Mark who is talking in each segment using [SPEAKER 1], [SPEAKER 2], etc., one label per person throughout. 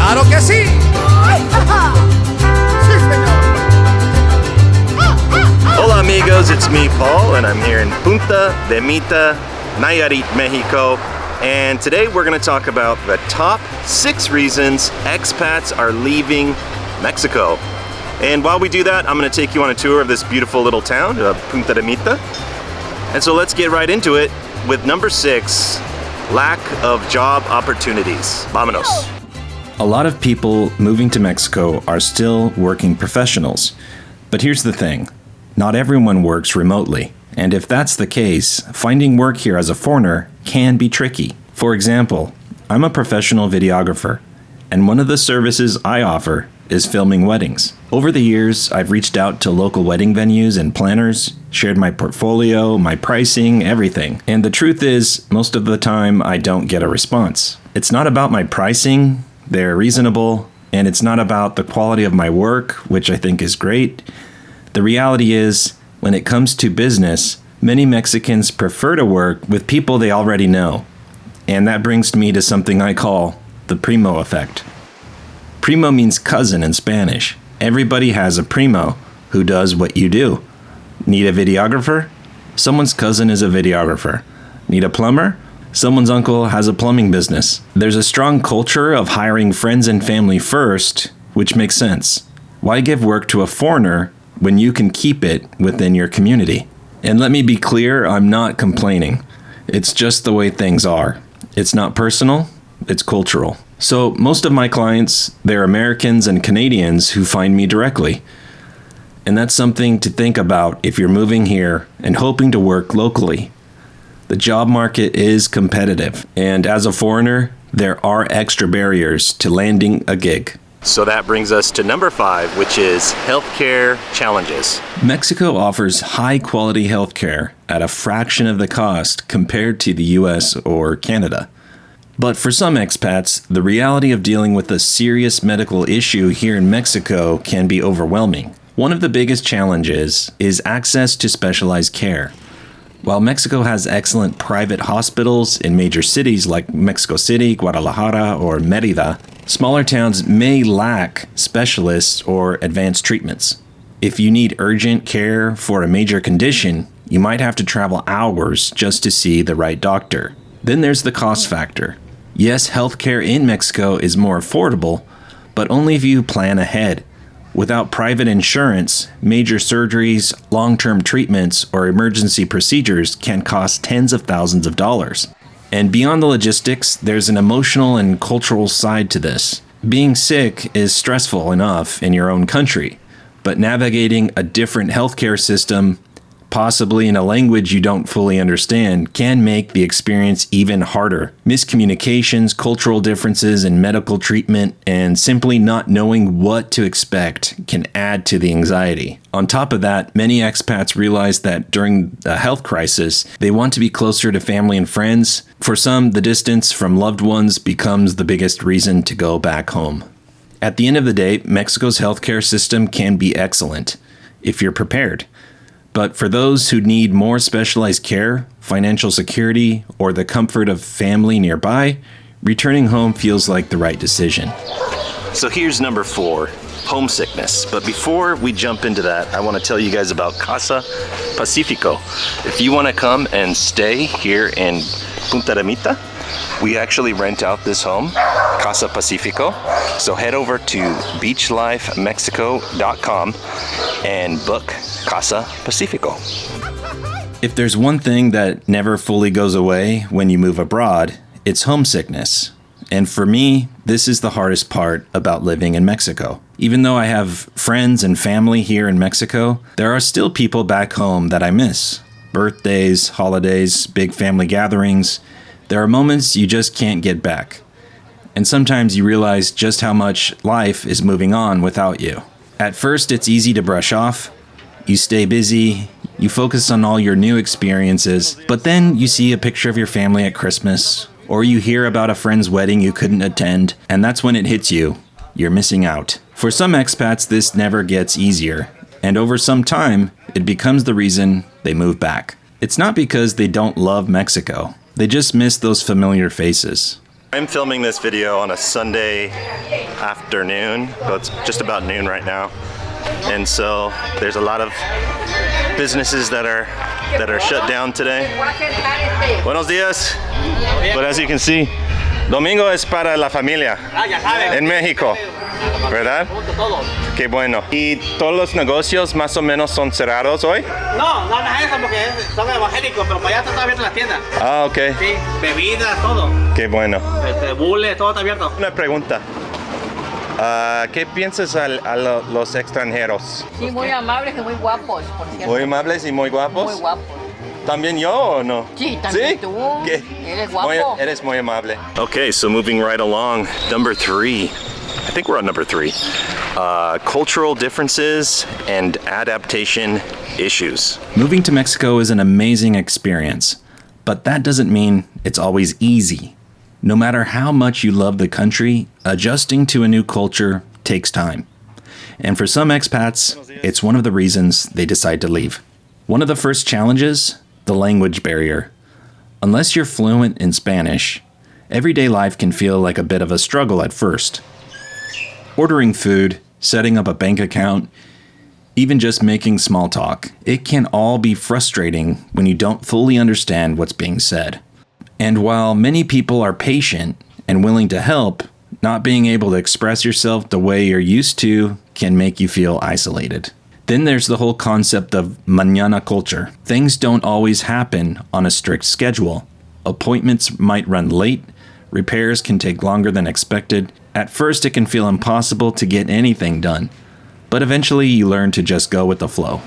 [SPEAKER 1] ¡Claro que sí! ¡Sí, señor!
[SPEAKER 2] Hola amigos, it's me Paul and I'm here in Punta de Mita, Nayarit, Mexico. And today we're going to talk about the top 6 reasons expats are leaving Mexico. And while we do that, I'm going to take you on a tour of this beautiful little town of Punta de Mita. And so let's get right into it with number 6, lack of job opportunities. Vámonos.
[SPEAKER 3] A lot of people moving to Mexico are still working professionals. But here's the thing, not everyone works remotely. And if that's the case, finding work here as a foreigner can be tricky. For example, I'm a professional videographer, and one of the services I offer is filming weddings. Over the years, I've reached out to local wedding venues and planners, shared my portfolio, my pricing, everything. And the truth is, most of the time, I don't get a response. It's not about my pricing, they're reasonable, and it's not about the quality of my work, which I think is great. The reality is, when it comes to business, many Mexicans prefer to work with people they already know. And that brings me to something I call the primo effect. Primo means cousin in Spanish. Everybody has a primo who does what you do. Need a videographer? Someone's cousin is a videographer. Need a plumber? Someone's uncle has a plumbing business. There's a strong culture of hiring friends and family first, which makes sense. Why give work to a foreigner when you can keep it within your community? And let me be clear, I'm not complaining. It's just the way things are. It's not personal, it's cultural. So most of my clients, they're Americans and Canadians who find me directly. And that's something to think about if you're moving here and hoping to work locally. The job market is competitive, and as a foreigner, there are extra barriers to landing a gig.
[SPEAKER 2] So that brings us to number 5, which is healthcare challenges.
[SPEAKER 3] Mexico offers high-quality healthcare at a fraction of the cost compared to the US or Canada. But for some expats, the reality of dealing with a serious medical issue here in Mexico can be overwhelming. One of the biggest challenges is access to specialized care. While Mexico has excellent private hospitals in major cities like Mexico City, Guadalajara, or Mérida, smaller towns may lack specialists or advanced treatments. If you need urgent care for a major condition, you might have to travel hours just to see the right doctor. Then there's the cost factor. Yes, healthcare in Mexico is more affordable, but only if you plan ahead. Without private insurance, major surgeries, long-term treatments, or emergency procedures can cost tens of thousands of dollars. And beyond the logistics, there's an emotional and cultural side to this. Being sick is stressful enough in your own country, but navigating a different healthcare system, possibly in a language you don't fully understand, can make the experience even harder. Miscommunications, cultural differences in medical treatment, and simply not knowing what to expect can add to the anxiety. On top of that, many expats realize that during a health crisis, they want to be closer to family and friends. For some, the distance from loved ones becomes the biggest reason to go back home. At the end of the day, Mexico's healthcare system can be excellent if you're prepared. But for those who need more specialized care, financial security, or the comfort of family nearby, returning home feels like the right decision.
[SPEAKER 2] So here's number 4, homesickness. But before we jump into that, I want to tell you guys about Casa Pacifico. If you want to come and stay here in Punta de Mita, we actually rent out this home, Casa Pacifico. So head over to beachlifemexico.com and book Casa Pacifico.
[SPEAKER 3] If there's one thing that never fully goes away when you move abroad, it's homesickness. And for me, this is the hardest part about living in Mexico. Even though I have friends and family here in Mexico, there are still people back home that I miss. Birthdays, holidays, big family gatherings. There are moments you just can't get back. And sometimes you realize just how much life is moving on without you. At first, it's easy to brush off. You stay busy, you focus on all your new experiences, but then you see a picture of your family at Christmas, or you hear about a friend's wedding you couldn't attend, and that's when it hits you. You're missing out. For some expats, this never gets easier, and over some time, it becomes the reason they move back. It's not because they don't love Mexico. They just miss those familiar faces.
[SPEAKER 2] I'm filming this video on a Sunday afternoon, so it's just about noon right now. And so there's a lot of businesses that are shut down today. Buenos días. But as you can see, Domingo es para la familia en México, ¿verdad? Qué bueno. ¿Y todos los negocios más o menos son cerrados hoy?
[SPEAKER 1] No, no es eso porque son evangélicos, pero para allá está abierta la tienda.
[SPEAKER 2] Ah, ok.
[SPEAKER 1] Sí, bebidas, todo.
[SPEAKER 2] Qué bueno.
[SPEAKER 1] Bules, todo está abierto.
[SPEAKER 2] Una pregunta. ¿Qué piensas a los extranjeros?
[SPEAKER 4] Sí, muy amables y muy guapos, por cierto.
[SPEAKER 2] Muy amables y muy guapos.
[SPEAKER 4] Muy guapos.
[SPEAKER 2] ¿También yo o no?
[SPEAKER 4] Sí, también tú.
[SPEAKER 2] ¿Qué?
[SPEAKER 4] Eres guapo.
[SPEAKER 2] Eres muy amable. Okay, so moving right along, number 3. I think we're on number 3. Cultural differences and adaptation issues.
[SPEAKER 3] Moving to Mexico is an amazing experience, but that doesn't mean it's always easy. No matter how much you love the country, adjusting to a new culture takes time. And for some expats, it's one of the reasons they decide to leave. One of the first challenges, the language barrier. Unless you're fluent in Spanish, everyday life can feel like a bit of a struggle at first. Ordering food, setting up a bank account, even just making small talk, it can all be frustrating when you don't fully understand what's being said. And while many people are patient and willing to help, not being able to express yourself the way you're used to can make you feel isolated. Then there's the whole concept of mañana culture. Things don't always happen on a strict schedule. Appointments might run late, repairs can take longer than expected. At first, it can feel impossible to get anything done, but eventually you learn to just go with the flow.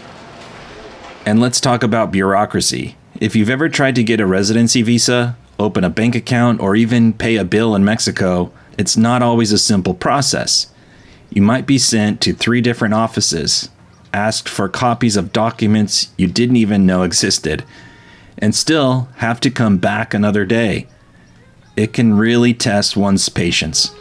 [SPEAKER 3] And let's talk about bureaucracy. If you've ever tried to get a residency visa, open a bank account, or even pay a bill in Mexico, it's not always a simple process. You might be sent to 3 different offices, asked for copies of documents you didn't even know existed, and still have to come back another day. It can really test one's patience.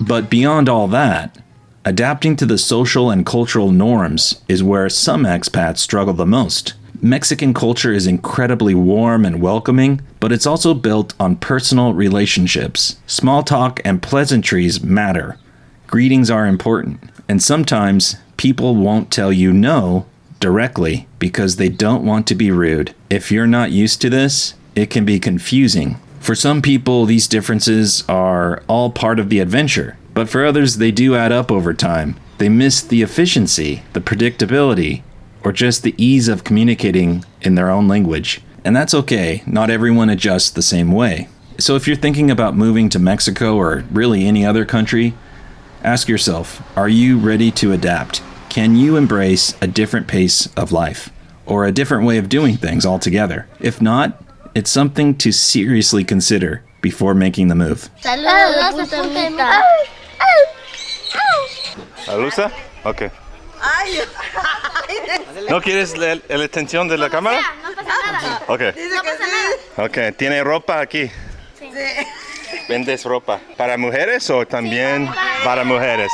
[SPEAKER 3] But beyond all that, adapting to the social and cultural norms is where some expats struggle the most. Mexican culture is incredibly warm and welcoming, but it's also built on personal relationships. Small talk and pleasantries matter. Greetings are important, and sometimes people won't tell you no directly because they don't want to be rude. If you're not used to this, it can be confusing. For some people, these differences are all part of the adventure, but for others, they do add up over time. They miss the efficiency, the predictability, or just the ease of communicating in their own language. And that's okay, not everyone adjusts the same way. So if you're thinking about moving to Mexico or really any other country, ask yourself, are you ready to adapt? Can you embrace a different pace of life or a different way of doing things altogether? If not, it's something to seriously consider before making the move.
[SPEAKER 5] Saludos, Punta de Mita.
[SPEAKER 2] ¿Alusa? Ok. ¿No quieres la atención de la cámara?
[SPEAKER 5] No pasa nada.
[SPEAKER 2] Ok.
[SPEAKER 5] No pasa nada.
[SPEAKER 2] Ok, ¿tiene ropa aquí?
[SPEAKER 5] Sí.
[SPEAKER 2] ¿Vendes ropa para mujeres o también para mujeres?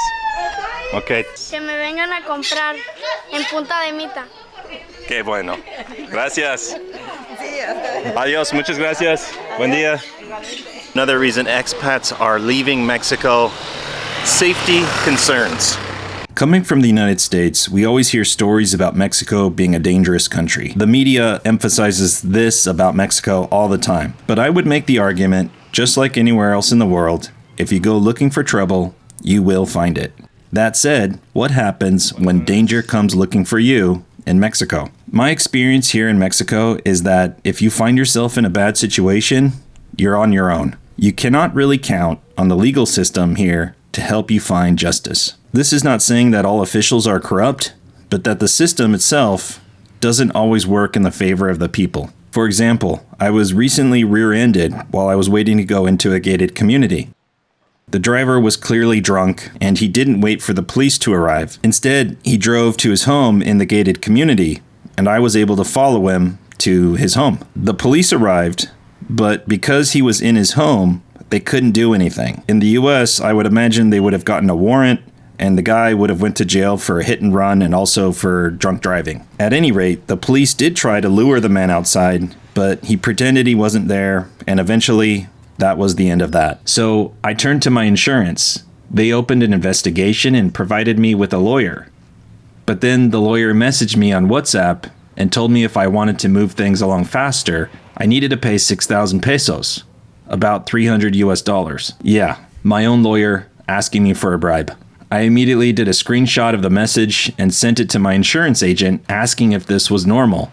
[SPEAKER 2] Ok,
[SPEAKER 5] Que me vengan a comprar en Punta de Mita.
[SPEAKER 2] qué bueno. Gracias. Adiós, muchas gracias. Buen día. Another reason expats are leaving Mexico, safety concerns.
[SPEAKER 3] Coming from the United States, we always hear stories about Mexico being a dangerous country. The media emphasizes this about Mexico all the time. But I would make the argument, just like anywhere else in the world, if you go looking for trouble, you will find it. That said, what happens when danger comes looking for you in Mexico? My experience here in Mexico is that if you find yourself in a bad situation, you're on your own. You cannot really count on the legal system here to help you find justice. This is not saying that all officials are corrupt, but that the system itself doesn't always work in the favor of the people. For example, I was recently rear-ended while I was waiting to go into a gated community. The driver was clearly drunk, and he didn't wait for the police to arrive. Instead, he drove to his home in the gated community, and I was able to follow him to his home. The police arrived, but because he was in his home, they couldn't do anything. In the US, I would imagine they would have gotten a warrant, and the guy would have went to jail for a hit and run and also for drunk driving. At any rate, the police did try to lure the man outside, but he pretended he wasn't there, and eventually that was the end of that. So I turned to my insurance. They opened an investigation and provided me with a lawyer. But then the lawyer messaged me on WhatsApp and told me if I wanted to move things along faster, I needed to pay 6,000 pesos, about $300 US. Yeah, my own lawyer asking me for a bribe. I immediately did a screenshot of the message and sent it to my insurance agent asking if this was normal.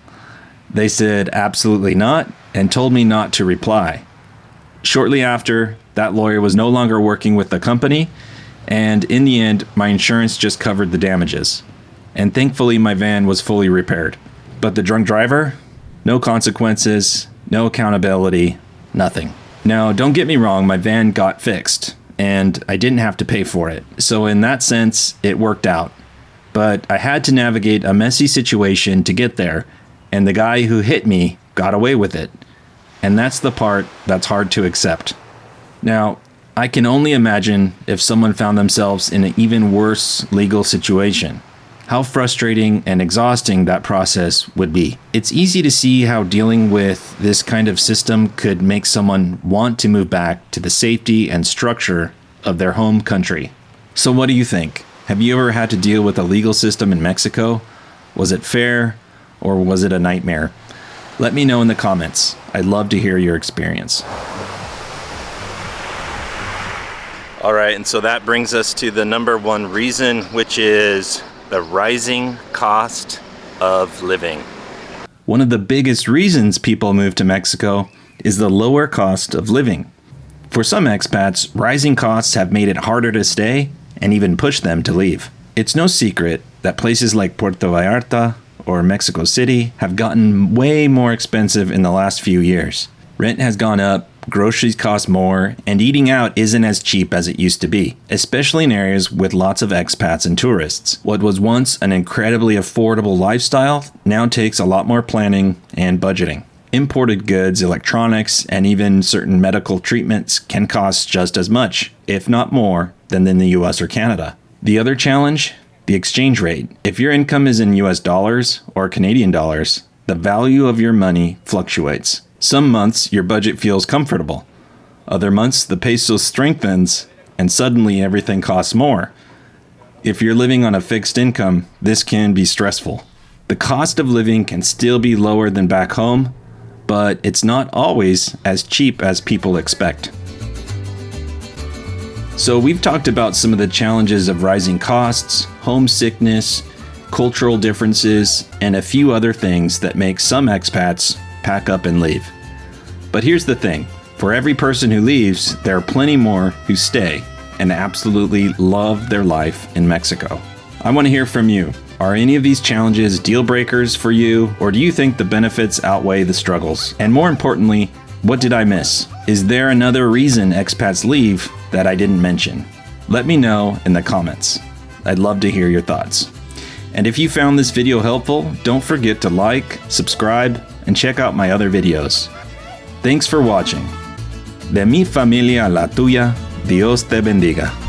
[SPEAKER 3] They said absolutely not and told me not to reply. Shortly after, that lawyer was no longer working with the company, and in the end, my insurance just covered the damages. And thankfully, my van was fully repaired. But the drunk driver? No consequences, no accountability, nothing. Now, don't get me wrong, my van got fixed, and I didn't have to pay for it. So in that sense, it worked out. But I had to navigate a messy situation to get there, and the guy who hit me got away with it. And that's the part that's hard to accept. Now, I can only imagine if someone found themselves in an even worse legal situation. How frustrating and exhausting that process would be. It's easy to see how dealing with this kind of system could make someone want to move back to the safety and structure of their home country. So what do you think? Have you ever had to deal with a legal system in Mexico? Was it fair or was it a nightmare? Let me know in the comments. I'd love to hear your experience.
[SPEAKER 2] All right, and so that brings us to the number one reason, which is the rising cost of living.
[SPEAKER 3] One of the biggest reasons people move to Mexico is the lower cost of living. For some expats, rising costs have made it harder to stay and even push them to leave. It's no secret that places like Puerto Vallarta or Mexico City have gotten way more expensive in the last few years. Rent has gone up, groceries cost more, and eating out isn't as cheap as it used to be, especially in areas with lots of expats and tourists. What was once an incredibly affordable lifestyle now takes a lot more planning and budgeting. Imported goods, electronics, and even certain medical treatments can cost just as much, if not more, than in the US or Canada. The other challenge? The exchange rate. If your income is in US dollars or Canadian dollars, the value of your money fluctuates. Some months your budget feels comfortable. Other months the peso strengthens and suddenly everything costs more. If you're living on a fixed income, this can be stressful. The cost of living can still be lower than back home, but it's not always as cheap as people expect. So we've talked about some of the challenges of rising costs, homesickness, cultural differences, and a few other things that make some expats pack up and leave. But here's the thing, for every person who leaves, there are plenty more who stay and absolutely love their life in Mexico. I want to hear from you. Are any of these challenges deal breakers for you, or do you think the benefits outweigh the struggles? And more importantly, what did I miss? Is there another reason expats leave that I didn't mention? Let me know in the comments. I'd love to hear your thoughts. And if you found this video helpful, don't forget to like, subscribe, and check out my other videos. Thanks for watching. De mi familia a la tuya, Dios te bendiga.